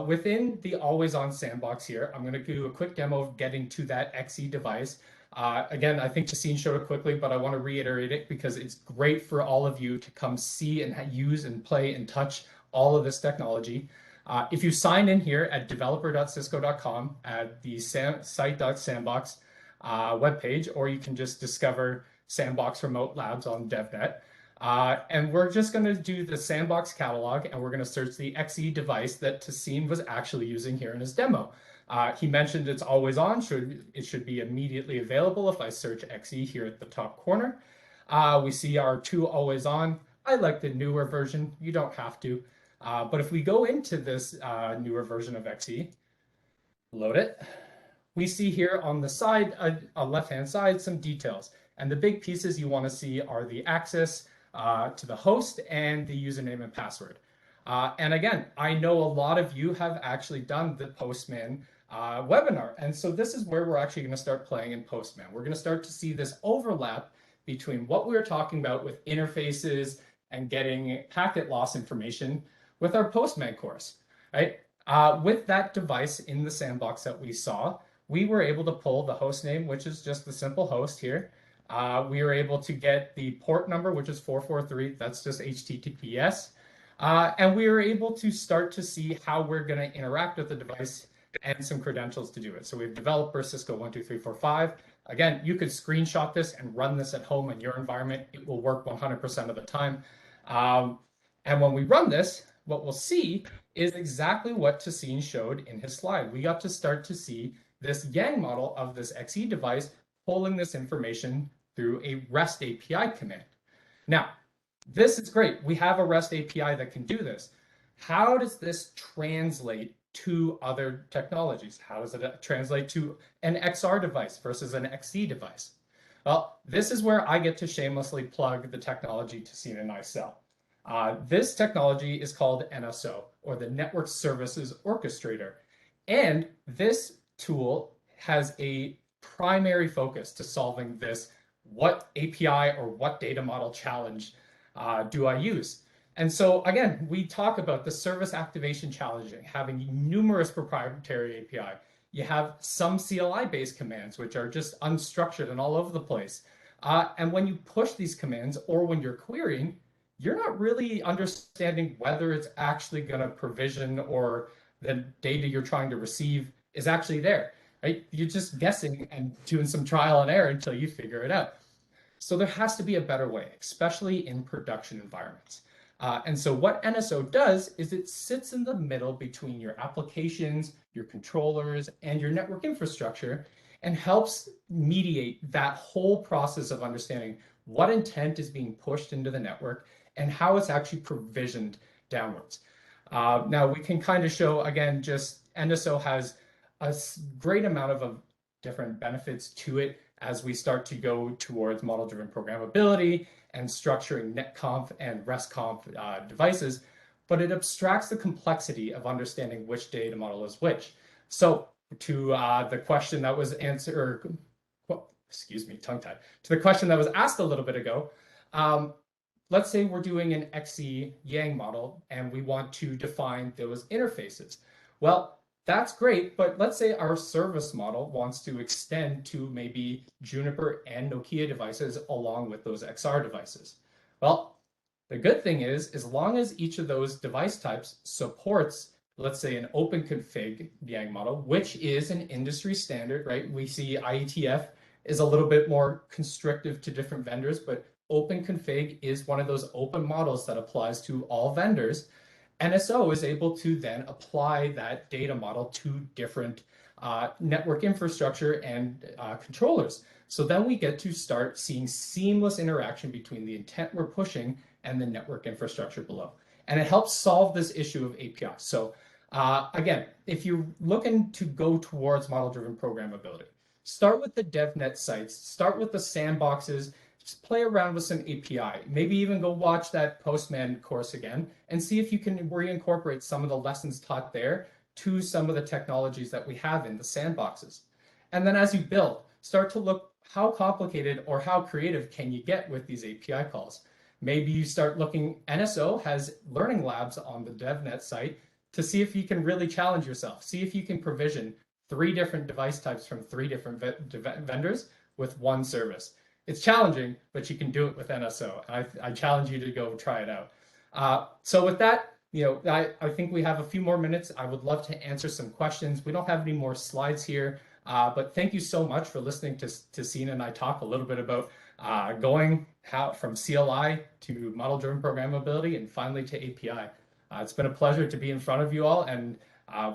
Within the always-on sandbox here, I'm going to do a quick demo of getting to that XE device. Again, I think Tahsin showed it quickly, but I want to reiterate it because it's great for all of you to come see and use and play and touch all of this technology. If you sign in here at developer.cisco.com at the site.sandbox webpage, or you can just discover Sandbox Remote Labs on DevNet. And we're just going to do the Sandbox catalog, and we're going to search the XE device that Tahsin was actually using here in his demo. He mentioned it's always on, it should be immediately available if I search XE here at the top corner. We see our 2 always on. I like the newer version. You don't have to. But if we go into this newer version of XE, load it, we see here on the side, on left-hand side, some details. And the big pieces you want to see are the access to the host and the username and password. And again, I know a lot of you have actually done the Postman webinar. And so this is where we're actually going to start playing in Postman. We're going to start to see this overlap between what we were talking about with interfaces and getting packet loss information with our Postman course, right? With that device in the sandbox that we saw, we were able to pull the host name, which is just the simple host here. We were able to get the port number, which is 443. That's just HTTPS. And we were able to start to see how we're going to interact with the device and some credentials to do it. So we have developer Cisco 12345. Again, you could screenshot this and run this at home in your environment. It will work 100% of the time. And when we run this, what we'll see is exactly what Tahsin showed in his slide. We got to start to see this Yang model of this XE device pulling this information through a REST API command. Now, this is great. We have a REST API that can do this. How does this translate to other technologies? How does it translate to an XR device versus an XE device? Well, this is where I get to shamelessly plug the technology Tahsin and I sell. This technology is called NSO, or the Network Services Orchestrator. And this tool has a primary focus to solving this, what API or what data model challenge do I use? And so again, we talk about the service activation challenging, having numerous proprietary API. You have some CLI-based commands, which are just unstructured and all over the place. And when you push these commands, or when you're querying, you're not really understanding whether it's actually going to provision or the data you're trying to receive is actually there, right? You're just guessing and doing some trial and error until you figure it out. So there has to be a better way, especially in production environments. And so what NSO does is it sits in the middle between your applications, your controllers, and your network infrastructure, and helps mediate that whole process of understanding what intent is being pushed into the network and how it's actually provisioned downwards. Now we can kind of show, again, just NSO has a great amount of different benefits to it as we start to go towards model-driven programmability and structuring netconf and restconf devices, but it abstracts the complexity of understanding which data model is which. So to the question that was answered, excuse me, tongue-tied, to the question that was asked a little bit ago, let's say we're doing an XE Yang model and we want to define those interfaces. Well, that's great, but let's say our service model wants to extend to maybe Juniper and Nokia devices along with those XR devices. Well, the good thing is, as long as each of those device types supports, let's say, an open config Yang model, which is an industry standard, right? We see IETF is a little bit more constrictive to different vendors, but open config is one of those open models that applies to all vendors. NSO is able to then apply that data model to different network infrastructure and controllers. So then we get to start seeing seamless interaction between the intent we're pushing and the network infrastructure below. And it helps solve this issue of API. So again, if you're looking to go towards model-driven programmability, start with the DevNet sites, start with the sandboxes, just play around with some API. Maybe even go watch that Postman course again and see if you can reincorporate some of the lessons taught there to some of the technologies that we have in the sandboxes. And then as you build, start to look how complicated or how creative can you get with these API calls. Maybe you start looking, NSO has learning labs on the DevNet site to see if you can really challenge yourself. See if you can provision 3 different device types from 3 different vendors with one service. It's challenging, but you can do it with NSO. I challenge you to go try it out. So with that, I think we have a few more minutes. I would love to answer some questions. We don't have any more slides here, but thank you so much for listening to Tahsin and I talk a little bit about going from CLI to model-driven programmability and finally to API. It's been a pleasure to be in front of you all, and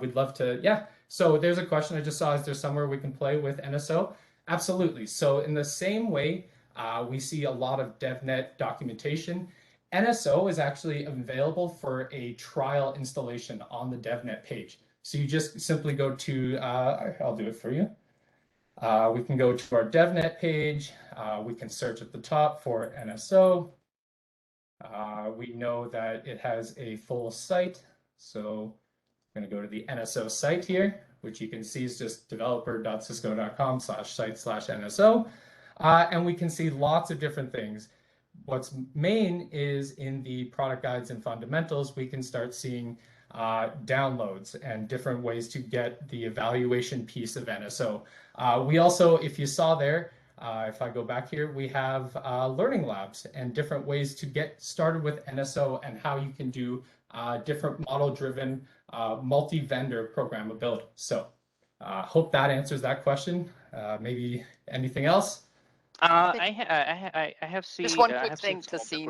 we'd love to, yeah. So there's a question I just saw. Is there somewhere we can play with NSO? Absolutely. So in the same way, we see a lot of DevNet documentation. NSO is actually available for a trial installation on the DevNet page. So you just simply go to, I'll do it for you. We can go to our DevNet page. We can search at the top for NSO. We know that it has a full site. So I'm going to go to the NSO site here, which you can see is just developer.cisco.com/site/NSO. And we can see lots of different things. What's main is in the product guides and fundamentals, we can start seeing downloads and different ways to get the evaluation piece of NSO. We also, if you saw there, if I go back here, we have learning labs and different ways to get started with NSO and how you can do different model-driven multi-vendor programmability. So hope that answers that question. Maybe anything else? I have seen just one quick thing to see.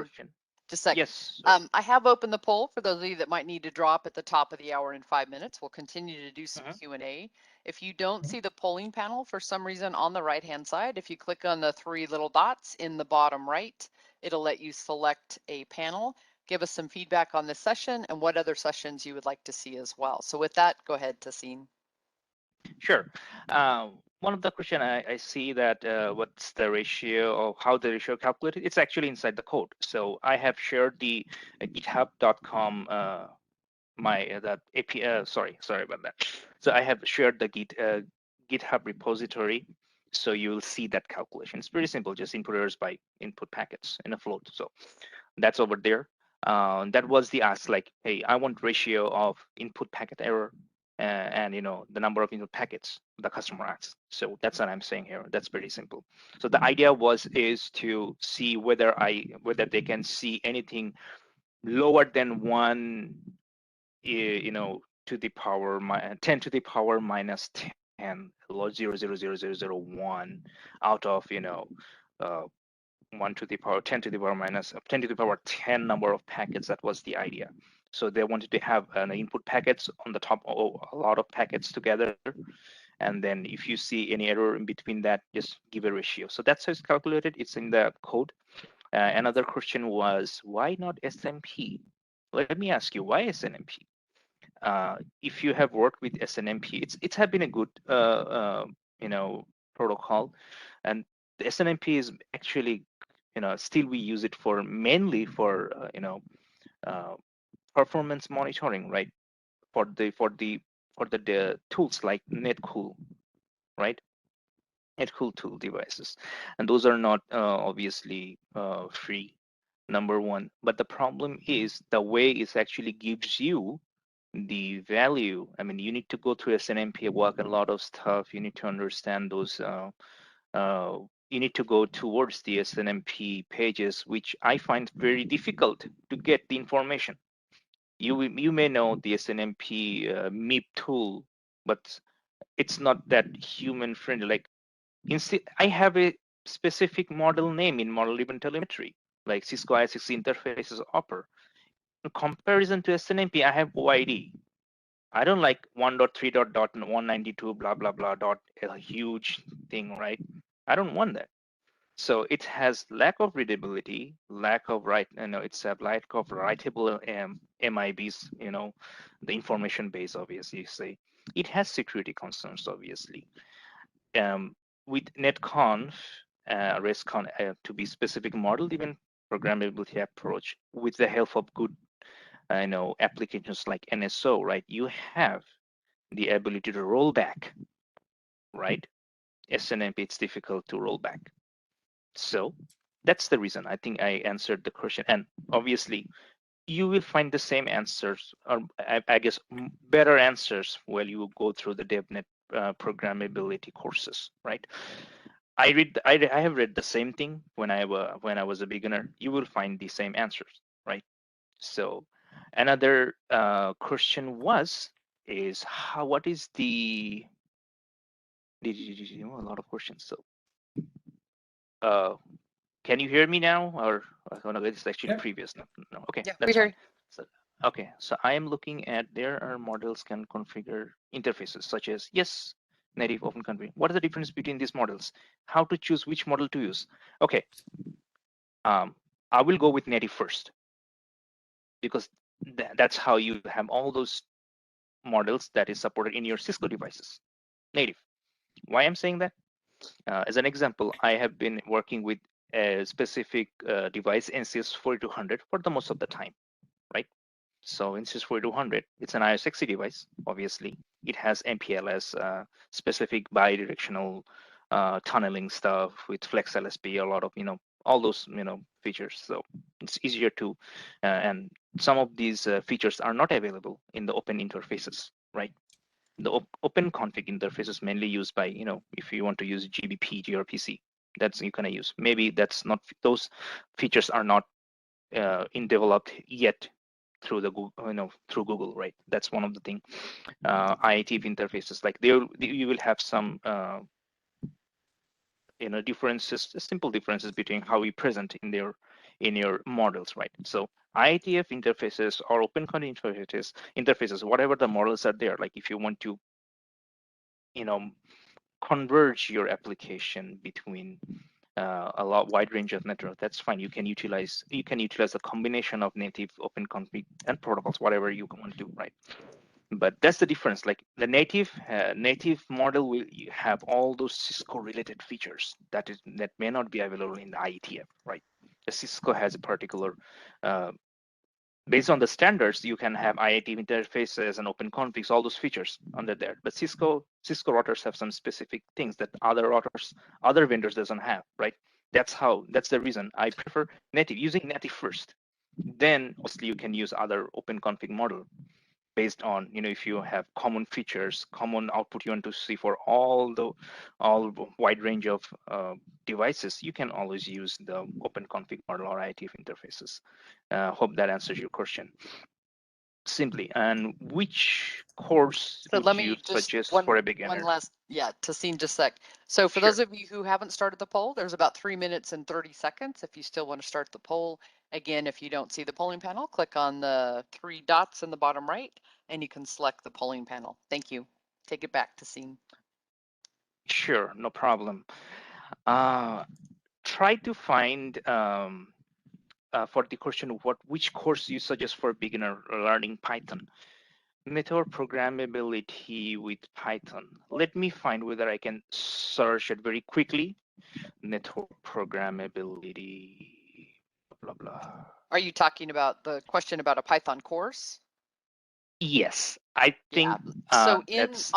Just a second. Yes. I have opened the poll for those of you that might need to drop at the top of the hour in 5 minutes. We'll continue to do some Q&A. If you don't see the polling panel for some reason on the right-hand side, if you click on the 3 little dots in the bottom right, it'll let you select a panel. Give us some feedback on this session and what other sessions you would like to see as well. So with that, go ahead, Tahsin. Sure. One of the question I see that what's the ratio of how the ratio calculated? It's actually inside the code. So I have shared the github.com that API. Sorry about that. So I have shared the GitHub repository. So you will see that calculation. It's pretty simple. Just input errors by input packets in a float. So that's over there. That was the ask, like, hey, I want ratio of input packet error and the number of input packets the customer asks. So that's what I'm saying here. That's pretty simple. So the idea is to see whether they can see anything lower than 1, to the power 10 to the power minus 10, 0.00001 out of 1 to the power 10 to the power minus 10 to the power 10 number of packets. That was the idea. So they wanted to have an input packets on the top, a lot of packets together. And then if you see any error in between that, just give a ratio. So that's how it's calculated. It's in the code. Another question was, why not SNMP? Let me ask you, why SNMP? If you have worked with SNMP, it's have been a good protocol, and the SNMP is actually still we use it for mainly for performance monitoring, right? For the tools like Netcool, right? Netcool tool devices, and those are not obviously free. Number one, but the problem is the way it actually gives you the value. I mean, you need to go through SNMP, work a lot of stuff. You need to understand those. You need to go towards the SNMP pages, which I find very difficult to get the information. You may know the SNMP MIP tool, but it's not that human friendly. Like, instead, I have a specific model name in model-driven telemetry, like Cisco ISX interfaces Opera. In comparison to SNMP, I have OID. I don't like 1.3.192 blah blah blah dot a huge thing, right? I don't want that. So it has lack of readability, lack of it's a lack of writable MIBs, the information base, obviously. Say it has security concerns, obviously. With netconf, resconf, to be specific, model-driven programmability approach with the help of good applications like NSO, right? You have the ability to roll back, right? SNMP, it's difficult to roll back. So that's the reason I think I answered the question. And obviously, you will find the same answers, or I guess better answers while you go through the DevNet programmability courses, right? I have read the same thing when I was a beginner. You will find the same answers, right? So another question is what is the a lot of questions. So can you hear me now, or oh, no, it's actually Yep. previous? No, okay, Yeah, we that's hear fine. you. So okay, so I am looking at there are models can configure interfaces such as yes, native, open config. What is the difference between these models? How to choose which model to use? Okay, I will go with native first because that's how you have all those models that is supported in your Cisco devices. Native. Why I'm saying that? As an example, I have been working with a specific device, NCS 4200, for the most of the time, right? So NCS 4200, it's an ISXC device. Obviously, it has MPLS, specific bidirectional tunneling stuff with Flex LSP, a lot of all those features. So it's easier to, and some of these features are not available in the open interfaces, right? The open config interface is mainly used by, if you want to use GBP, gRPC, that's you can use. Maybe that's not, those features are not in developed yet through the Google, through Google, right? That's one of the thing. IITF interfaces, like you will have some, differences, simple differences between how we present in your models, right? So IITF interfaces or open config interfaces, whatever the models are there, like if you want to converge your application between a wide range of network, that's fine. You can utilize a combination of native open config and protocols, whatever you want to do, right? But that's the difference. Like the native model will have all those Cisco related features that may not be available in the IETF, right? The Cisco has a particular based on the standards, you can have IITF interfaces and open configs, all those features under there. But Cisco routers have some specific things that other vendors doesn't have, right? That's the reason I prefer using native first. Then obviously you can use other open config model based on, if you have common features, common output you want to see for all wide range of devices, you can always use the open config model or IITF interfaces. Hope that answers your question. Simply, and which course So would let you me just suggest for one a beginner? last, yeah, Tahsin, just a sec. So for Sure. those of you who haven't started the poll, there's about 3 minutes and 30 seconds. If you still want to start the poll, again, if you don't see the polling panel, click on the 3 dots in the bottom right, and you can select the polling panel. Thank you. Take it back, Tahsin. Sure, no problem. Try to find for the question, which course you suggest for beginner learning Python? Network programmability with Python. Let me find whether I can search it very quickly. Network programmability, blah, blah. Are you talking about the question about a Python course? Yes, I Yeah. think So that's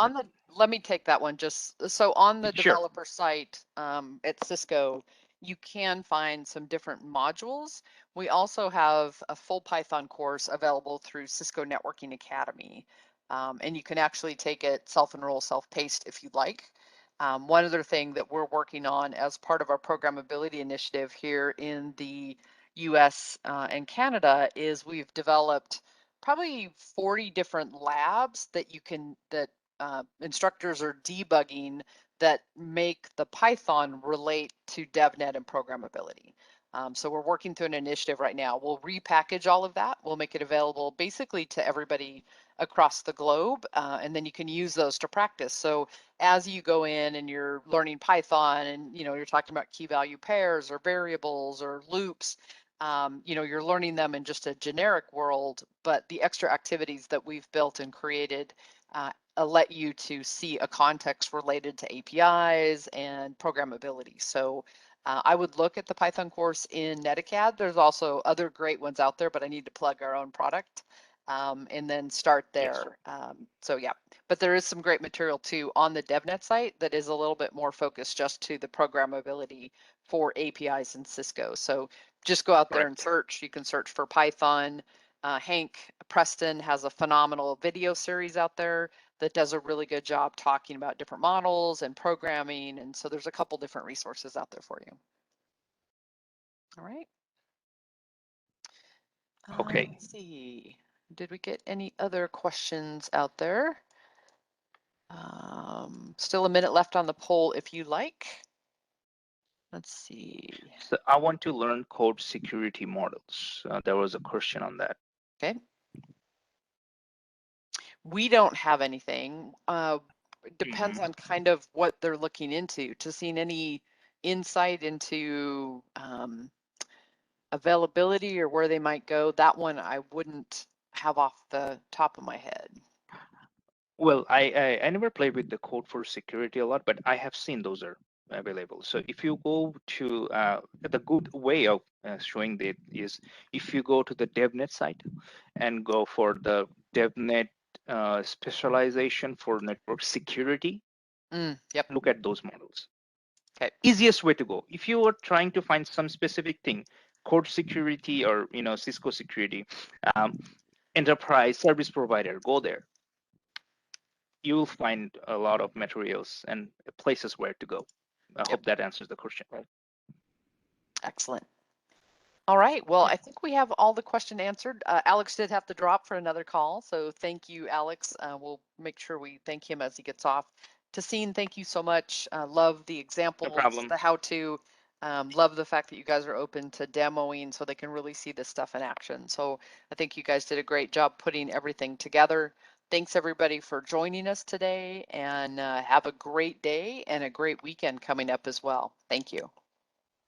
let me take that one. Just so on the sure. developer site at Cisco, you can find some different modules. We also have a full Python course available through Cisco Networking Academy. And you can actually take it self-enroll, self-paced if you'd like. One other thing that we're working on as part of our programmability initiative here in the US and Canada is we've developed probably 40 different labs that instructors are debugging that make the Python relate to DevNet and programmability. So we're working through an initiative right now. We'll repackage all of that. We'll make it available basically to everybody across the globe, and then you can use those to practice. So as you go in and you're learning Python and you're talking about key value pairs or variables or loops, you're learning them in just a generic world, but the extra activities that we've built and created let you to see a context related to APIs and programmability. So I would look at the Python course in Netacad. There's also other great ones out there, but I need to plug our own product and then start there. Yes. So yeah, but there is some great material too on the DevNet site that is a little bit more focused just to the programmability for APIs in Cisco. So just go out there and Correct. search. You can search for Python Hank Preston has a phenomenal video series out there that does a really good job talking about different models and programming. And so there's a couple different resources out there for you. All right. Okay. Let's see. Did we get any other questions out there? Still a minute left on the poll if you like. Let's see. So I want to learn code security models. There was a question on that. Okay. We don't have anything. It depends on kind of what they're looking into. To see any insight into availability or where they might go, that one I wouldn't have off the top of my head. Well, I never played with the code for security a lot, but I have seen those are available. So if you go to the good way of showing that is if you go to the DevNet site and go for the DevNet specialization for network security, Yep. look at those models. Okay. Easiest way to go. If you are trying to find some specific thing, code security or Cisco security, enterprise service provider, go there. You will find a lot of materials and places where to go. I hope that answers the question. Excellent. All right. Well, I think we have all the question answered. Alex did have to drop for another call, so thank you, Alex. We'll make sure we thank him as he gets off. Tahsin, thank you so much. Love the examples, No problem. the how-to. Love the fact that you guys are open to demoing so they can really see this stuff in action. So I think you guys did a great job putting everything together. Thanks everybody for joining us today, and have a great day and a great weekend coming up as well. Thank you.